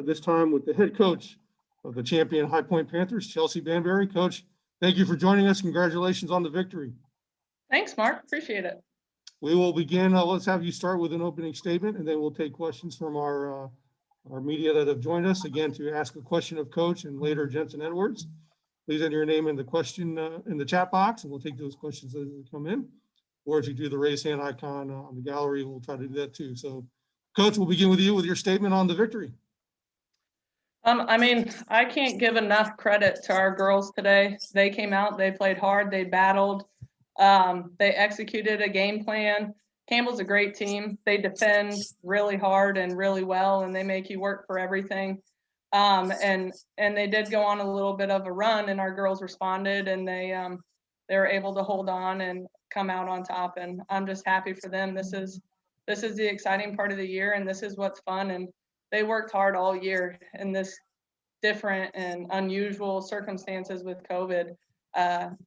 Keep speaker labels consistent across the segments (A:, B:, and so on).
A: this time with the head coach of the champion High Point Panthers, Chelsea Bamberg. Coach, thank you for joining us. Congratulations on the victory.
B: Thanks, Mark. Appreciate it.
A: We will begin. Let's have you start with an opening statement, and then we'll take questions from our media that have joined us. Again, to ask a question of Coach and later Jensen Edwards, please enter your name in the question in the chat box, and we'll take those questions as they come in. Or if you do the raise hand icon on the gallery, we'll try to do that too. So, Coach, we'll begin with you with your statement on the victory.
B: I mean, I can't give enough credit to our girls today. They came out, they played hard, they battled, they executed a game plan. Campbell's a great team. They defend really hard and really well, and they make you work for everything. And they did go on a little bit of a run, and our girls responded, and they were able to hold on and come out on top. And I'm just happy for them. This is the exciting part of the year, and this is what's fun. And they worked hard all year in this different and unusual circumstances with COVID.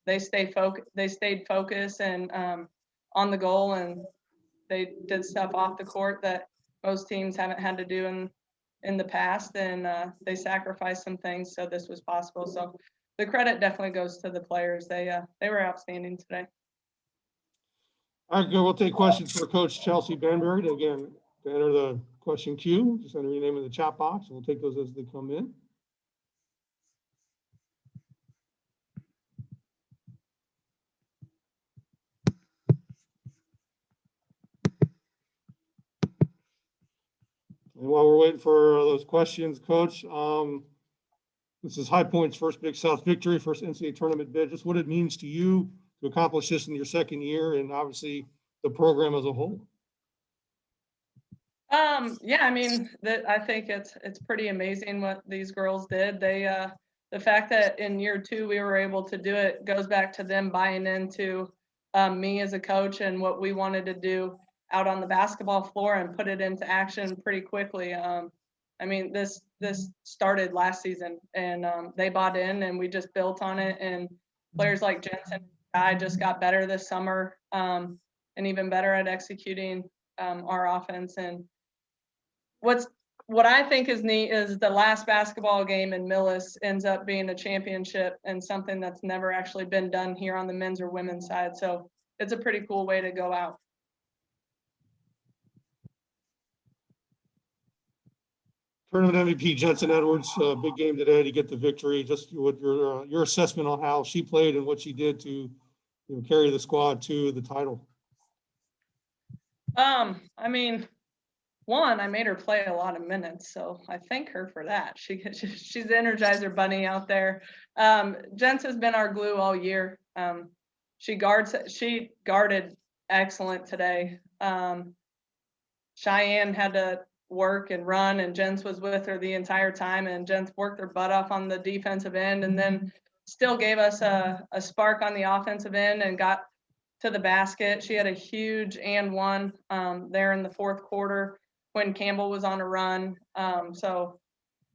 B: They stayed focused and on the goal, and they did stuff off the court that most teams haven't had to do in the past, and they sacrificed some things so this was possible. So the credit definitely goes to the players. They were outstanding today.
A: All right, good. We'll take questions for Coach Chelsea Bamberg. Again, to enter the question queue, just enter your name in the chat box, and we'll take those as they come in. And while we're waiting for those questions, Coach, this is High Point's first Big South victory, first NCAA tournament bid. Just what it means to you to accomplish this in your second year, and obviously the program as a whole.
B: Yeah, I mean, I think it's pretty amazing what these girls did. The fact that in year 2 we were able to do it goes back to them buying into me as a coach and what we wanted to do out on the basketball floor and put it into action pretty quickly. I mean, this started last season, and they bought in, and we just built on it. And players like Jensen just got better this summer, and even better at executing our offense. And what I think is neat is the last basketball game in Millis ends up being a championship and something that's never actually been done here on the men's or women's side. So it's a pretty cool way to go out.
A: Tournament MVP Jensen Edwards, big game today to get the victory. Just what your assessment on how she played and what she did to carry the squad to the title.
B: I mean, I made her play a lot of minutes, so I thank her for that. She's the Energizer Bunny out there. Jens has been our glue all year. She guarded excellent today. Cheyenne had to work and run, and Jens was with her the entire time, and Jens worked her butt off on the defensive end, and then still gave us a spark on the offensive end and got to the basket. She had a huge and one there in the fourth quarter when Campbell was on a run. So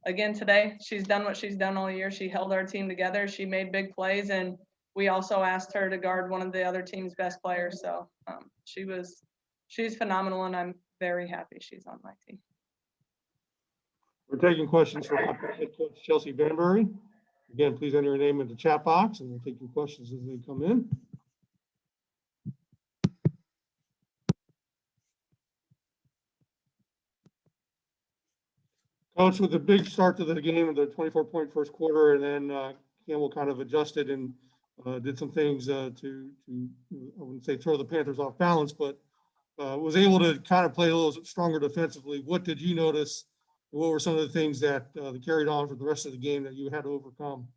B: again, today, she's done what she's done all year. She held our team together. She made big plays, and we also asked her to guard one of the other team's best players. So she's phenomenal, and I'm very happy she's on my team.
A: We're taking questions for head coach Chelsea Bamberg. Again, please enter your name in the chat box, and we'll take your questions as they come in. Coach, with a big start to the game with a 24-point first quarter, and then Campbell kind of adjusted and did some things to I wouldn't say throw the Panthers off balance, but was able to kind of play a little stronger defensively. What did you notice? What were some of the things that carried on for the rest of the game that you had to overcome?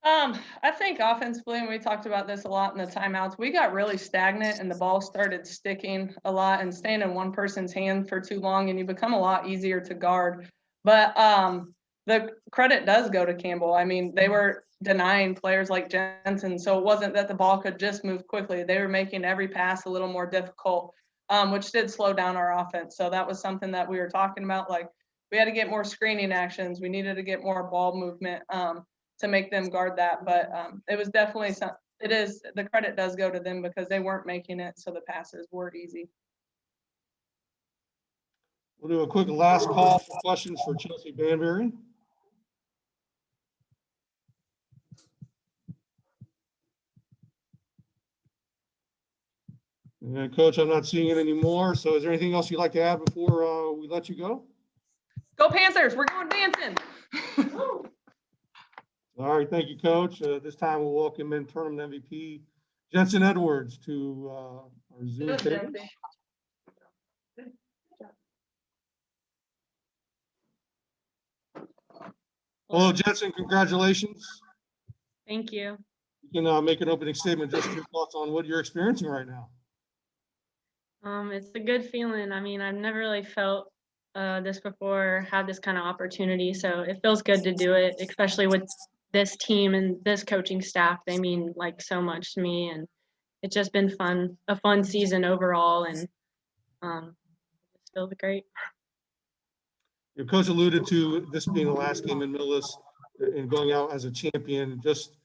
B: I think offensively, and we talked about this a lot in the timeouts, we got really stagnant and the ball started sticking a lot and staying in one person's hand for too long, and you become a lot easier to guard. But the credit does go to Campbell. I mean, they were denying players like Jensen, so it wasn't that the ball could just move quickly. They were making every pass a little more difficult, which did slow down our offense. So that was something that we were talking about. Like, we had to get more screening actions. We needed to get more ball movement to make them guard that. But it was definitely the credit does go to them because they weren't making it, so the passes were easy.
A: We'll do a quick last call for questions for Chelsea Banbury. And Coach, I'm not seeing it anymore. So is there anything else you'd like to add before we let you go?
B: Go Panthers, we're going dancing.
A: All right, thank you, Coach. This time we'll welcome in tournament MVP Jensen Edwards to our Zoom table. Hello, Jensen. Congratulations.
C: Thank you.
A: You can make an opening statement, just your thoughts on what you're experiencing right now.
C: It's a good feeling. I mean, I've never really felt this before, had this kind of opportunity. So it feels good to do it, especially with this team and this coaching staff. They mean like so much to me, and it's just been fun, a fun season overall, and it feels great.
A: Your coach alluded to this being the last game in Millis and going out as a champion. Just,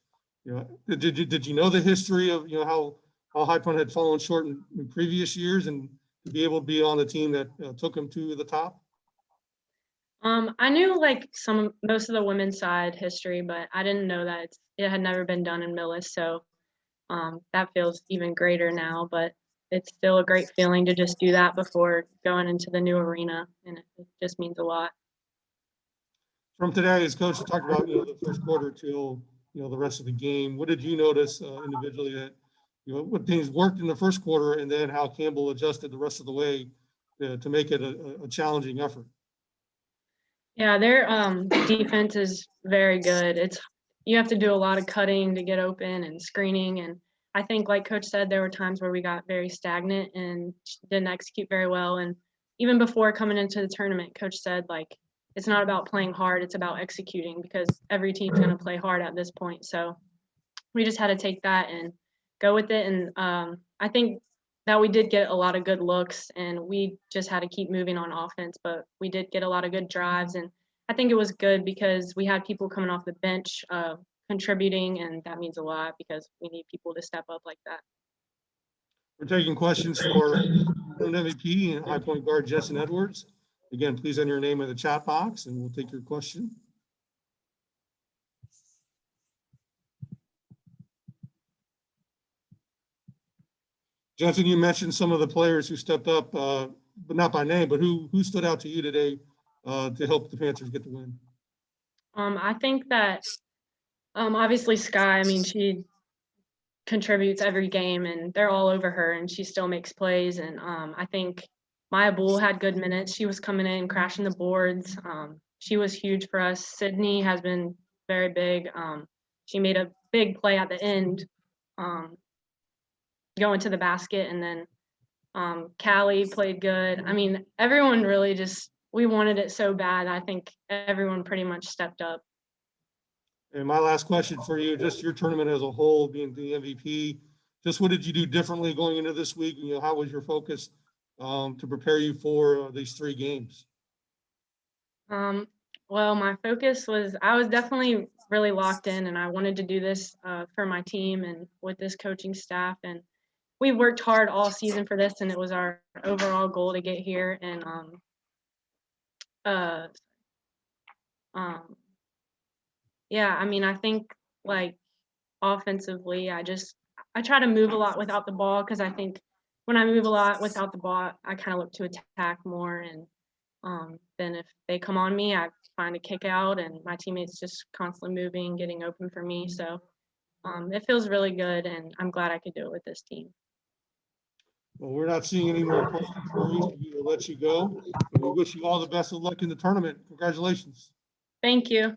A: did you know the history of, how High Point had fallen short in previous years, and to be able to be on the team that took them to the top?
C: I knew like most of the women's side history, but I didn't know that it had never been done in Millis. So that feels even greater now, but it's still a great feeling to just do that before going into the new arena, and it just means a lot.
A: From today, as Coach talked about, the first quarter till, the rest of the game, what did you notice individually that, what things worked in the first quarter, and then how Campbell adjusted the rest of the way to make it a challenging effort?
C: Yeah, their defense is very good. You have to do a lot of cutting to get open and screening, and I think, like Coach said, there were times where we got very stagnant and didn't execute very well. And even before coming into the tournament, Coach said, like, it's not about playing hard, it's about executing, because every team's going to play hard at this point. So we just had to take that and go with it. And I think that we did get a lot of good looks, and we just had to keep moving on offense, but we did get a lot of good drives. And I think it was good because we had people coming off the bench contributing, and that means a lot because we need people to step up like that.
A: We're taking questions for MVP and High Point guard Jensen Edwards. Again, please enter your name in the chat box and we'll take your question. Jensen, you mentioned some of the players who stepped up, but not by name, but who stood out to you today to help the Panthers get the win?
C: I think that obviously Sky, I mean, she contributes every game and they're all over her and she still makes plays. And I think Maya Bull had good minutes. She was coming in, crashing the boards. She was huge for us. Sydney has been very big. She made a big play at the end, going to the basket, and then Callie played good. I mean, everyone really just, we wanted it so bad. I think everyone pretty much stepped up.
A: And my last question for you, just your tournament as a whole, being the MVP, just what did you do differently going into this week? How was your focus to prepare you for these 3 games?
C: Well, my focus was, I was definitely really locked in, and I wanted to do this for my team and with this coaching staff. And we worked hard all season for this, and it was our overall goal to get here. And yeah, I mean, I think like offensively, I try to move a lot without the ball, because I think when I move a lot without the ball, I kind of look to attack more. And then if they come on me, I find a kick out, and my teammates just constantly moving, getting open for me. So it feels really good, and I'm glad I could do it with this team.
A: Well, we're not seeing any more questions for you, so we will let you go. And we wish you all the best of luck in the tournament. Congratulations.
C: Thank you.